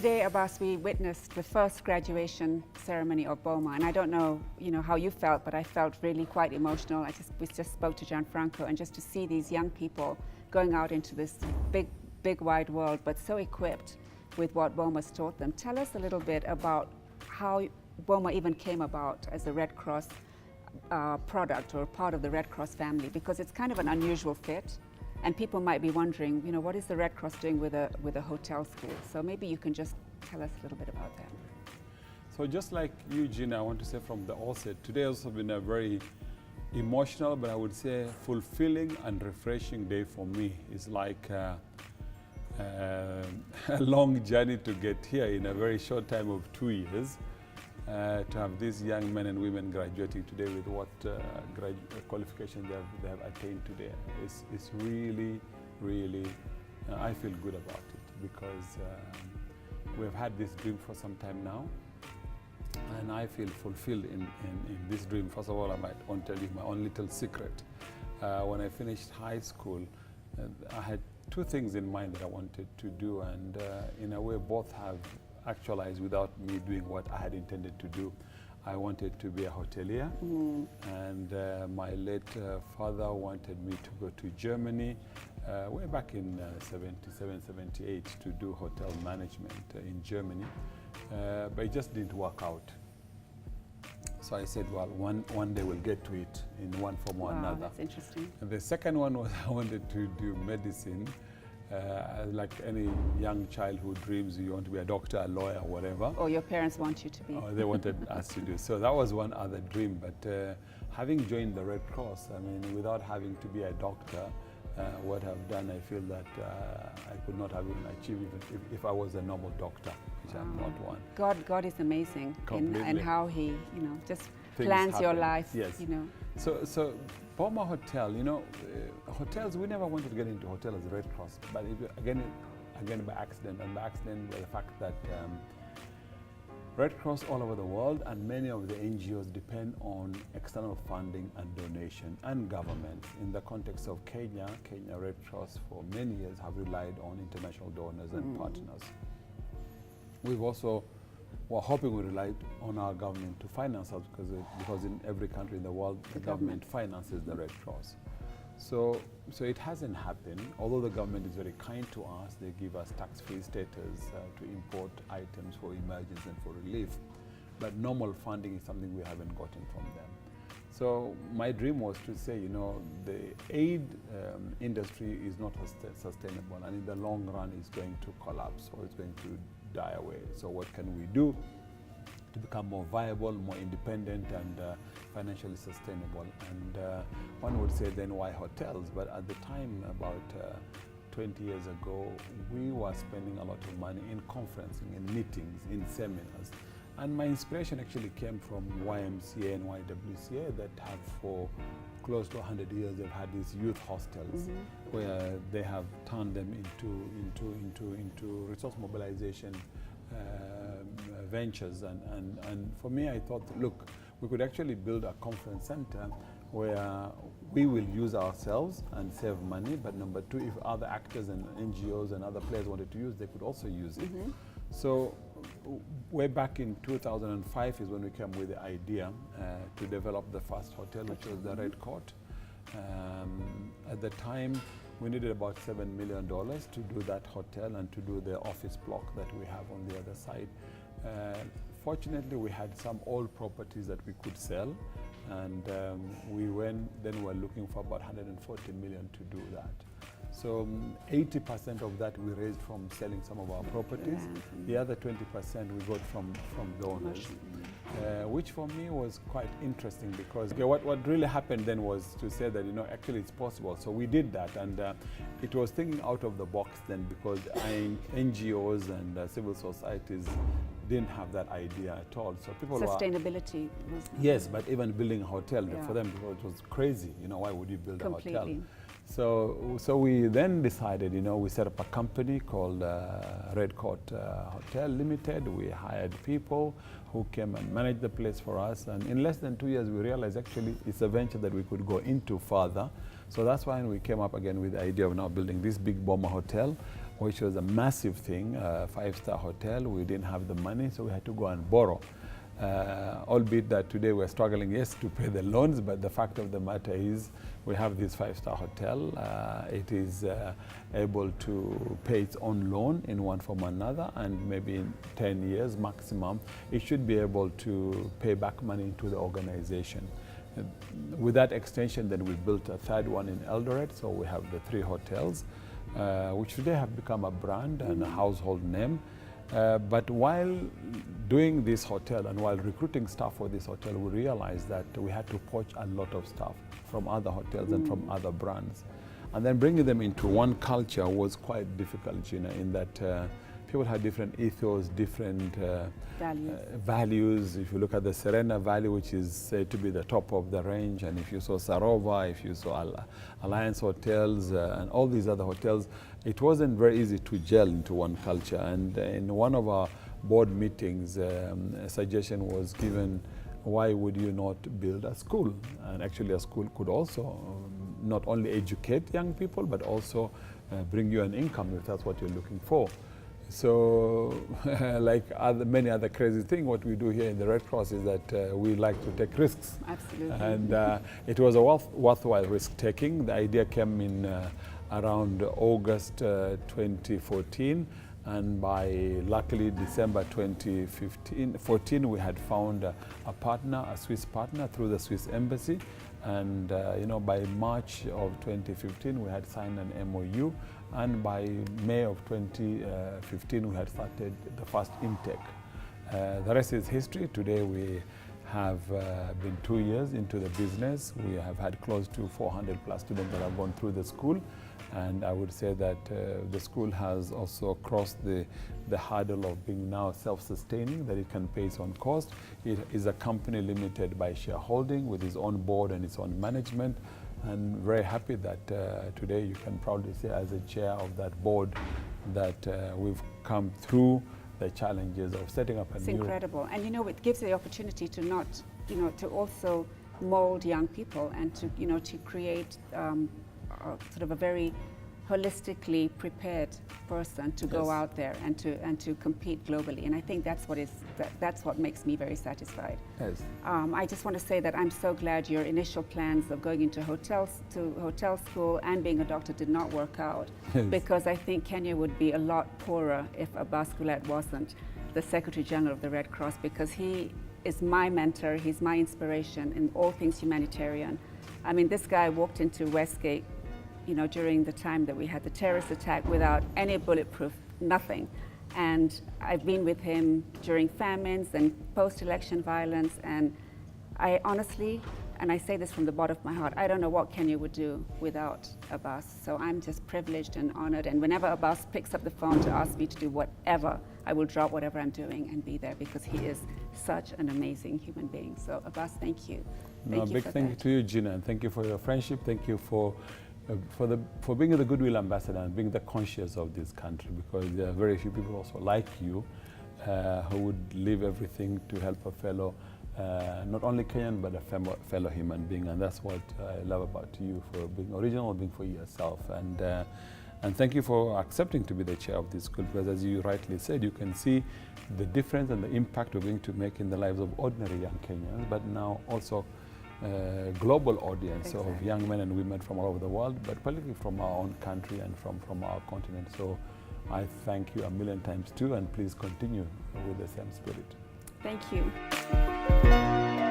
Today, Abbas, we witnessed the first graduation ceremony of BOMA, and I don't know, how you felt, but I felt really quite emotional. We just spoke to Gianfranco, and just to see these young people going out into this big wide world, but so equipped with what BOMA's taught them. Tell us a little bit about how BOMA even came about as a Red Cross product or part of the Red Cross family, because it's kind of an unusual fit. And people might be wondering, what is the Red Cross doing with a hotel school? So maybe you can just tell us a little bit about that. So just like you, Gina, I want to say from the outset, today has also been a very emotional, but I would say fulfilling and refreshing day for me. It's like a long journey to get here in a very short time of 2 years. To have these young men and women graduating today with what qualifications they have attained today. It's really, really, I feel good about it, because we've had this dream for some time now, and I feel fulfilled in this dream. First of all, I might want to tell you my own little secret. When I finished high school, I had two things in mind that I wanted to do, and in a way both have actualized without me doing what I had intended to do. I wanted to be a hotelier, and my late father wanted me to go to Germany way back in 77, 78 to do hotel management in Germany, but it just didn't work out. So I said, well, one day we'll get to it in one form or another. That's interesting. And the second one was I wanted to do medicine. Like any young child who dreams you want to be a doctor, a lawyer, whatever. Or your parents want you to be. They wanted us to do. So that was one other dream. But having joined the Red Cross, I mean, without having to be a doctor, what I've done, I feel that I could not have even achieved even if I was a normal doctor, which I'm not one. God is amazing in how He, just Things plans happen. your life. Yes. So BOMA Hotel, hotels, we never wanted to get into hotel as a Red Cross, but again by accident, and by accident by the fact that Red Cross all over the world and many of the NGOs depend on external funding and donation and government. In the context of Kenya Red Cross for many years have relied on international donors and partners. We've also we're hoping we rely on our government to finance us, because in every country in the world, the government finances the Red Cross. So it hasn't happened. Although the government is very kind to us, they give us tax-free status to import items for emergency and for relief. But normal funding is something we haven't gotten from them. So my dream was to say, the aid industry is not sustainable, and in the long run it's going to collapse or it's going to die away. So what can we do to become more viable, more independent, and financially sustainable? And one would say then why hotels? But at the time, about 20 years ago, we were spending a lot of money in conferencing, in meetings, in seminars. And my inspiration actually came from YMCA and YWCA that have for close to 100 years, they've had these youth hostels where they have turned them into resource mobilization ventures. And for me, I thought, look, we could actually build a conference center where we will use ourselves and save money, but number two, if other actors and NGOs and other players wanted to use, they could also use it. So way back in 2005 is when we came with the idea to develop the first hotel, which was the Red Court. At the time, we needed about $7 million to do that hotel and to do the office block that we have on the other side. Fortunately, we had some old properties that we could sell, and we were looking for about $140 million to do that. So 80% of that we raised from selling some of our properties. The other 20% we got from donors, which for me was quite interesting, because what really happened then was to say that actually it's possible. So we did that, and it was thinking out of the box then, because NGOs and civil societies didn't have that idea at all. So people sustainability was yes, but even building a hotel for them it was crazy. Why would you build a hotel? So we then decided, we set up a company called Red Court Hotel Limited. We hired people who came and managed the place for us. And in less than 2 years, we realized actually it's a venture that we could go into further. So that's why we came up again with the idea of now building this big BOMA hotel. which was a massive thing, a five-star hotel. We didn't have the money, so we had to go and borrow. Albeit that today we're struggling, yes, to pay the loans, but the fact of the matter is we have this five-star hotel. It is able to pay its own loan in one form or another, and maybe in 10 years maximum, it should be able to pay back money into the organization. With that extension, then we built a third one in Eldoret, so we have the 3 hotels, which today have become a brand and a household name. But while doing this hotel and while recruiting staff for this hotel, we realized that we had to poach a lot of staff from other hotels and from other brands. And then bringing them into one culture was quite difficult, Gina, in that people had different ethos, different values. If you look at the Serena Valley, which is said to be the top of the range, and if you saw Sarova, if you saw Alliance Hotels, and all these other hotels, it wasn't very easy to gel into one culture. And in one of our board meetings, a suggestion was given, why would you not build a school? And actually a school could also not only educate young people, but also bring you an income if that's what you're looking for. So like many other crazy things, what we do here in the Red Cross is that we like to take risks. Absolutely. And it was a worthwhile risk taking. The idea came in around August 2014. And by luckily December 2014, we had found a partner, a Swiss partner through the Swiss embassy. And you know, by March of 2015, we had signed an MOU. And by May of 2015, we had started the first intake. The rest is history. Today we have been 2 years into the business. We have had close to 400 plus students that have gone through the school. And I would say that the school has also crossed the hurdle of being now self-sustaining, that it can pay its own cost. It is a company limited by shareholding with its own board and its own management. And very happy that today you can proudly say, as a chair of that board, that we've come through the challenges of setting up a new... It's incredible. And you know, it gives the opportunity to not, you know, to also mold young people and to, you know, to create sort of a very holistically prepared person to go out there and to compete globally. And I think that's what makes me very satisfied. Yes. I just want to say that I'm so glad your initial plans of going into hotel school and being a doctor did not work out. Yes. Because I think Kenya would be a lot poorer if Abbas Gullet wasn't the Secretary General of the Red Cross, because he is my mentor, he's my inspiration in all things humanitarian. I mean, this guy walked into Westgate, you know, during the time that we had the terrorist attack without any bulletproof, nothing. And I've been with him during famines and post-election violence, and I honestly, and I say this from the bottom of my heart, I don't know what Kenya would do without Abbas. So I'm just privileged and honored, and whenever Abbas picks up the phone to ask me to do whatever, I will drop whatever I'm doing and be there, because he is such an amazing human being. So Abbas, thank you. Big thank you to you, Gina, and thank you for your friendship. Thank you for being the goodwill ambassador and being the conscience of this country, because there are very few people also like you who would leave everything to help a fellow, not only Kenyan, but a fellow human being. And that's what I love about you, for being original, being for yourself. And thank you for accepting to be the chair of this school, because as you rightly said, you can see the difference and the impact we're going to make in the lives of ordinary young Kenyans, but now also global audience of young men and women from all over the world, but particularly from our own country and from our continent. So I thank you a million times too, and please continue with the same spirit. Thank you.